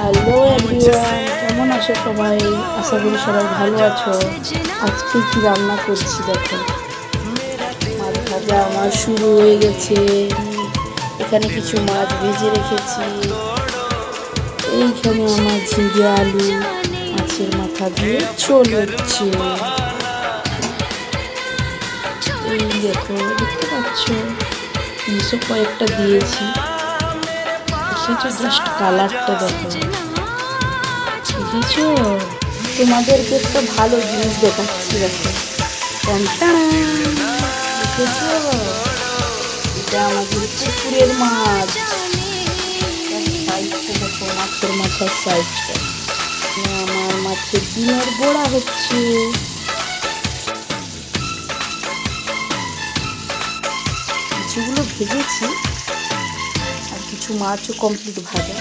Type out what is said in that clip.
Hello everyone, কেমন আছো সবাই? আশা করি সবাই ভালো আছো। আজকে কি রান্না করছি দেখো। মাছ ভাজা আমার শুরু হয়ে গেছে। এখানে কিছু মাছ ভেজে রেখেছি। এইখানে আমার ঝিঙে আলু মাছের মাথা দিয়ে ঝোল হচ্ছে। এই দেখো, দেখতে পাচ্ছ মিশো কয়েকটা দিয়েছি। দেখেছো জাস্ট কালারটা দেখো, বুঝেছো? তোমাদেরকে একটা ভালো জিনিস দেখাচ্ছি দেখো। দেখেছো, এটা আমাদের পুকুরের মাছ। সাইজটা দেখো, মাছের মাথার সাইজটা। আমার মাছের ডিমের বড়া হচ্ছে। কিছুগুলো ভেজেছি আর কিছু মাছও কমপ্লিট ভাজা।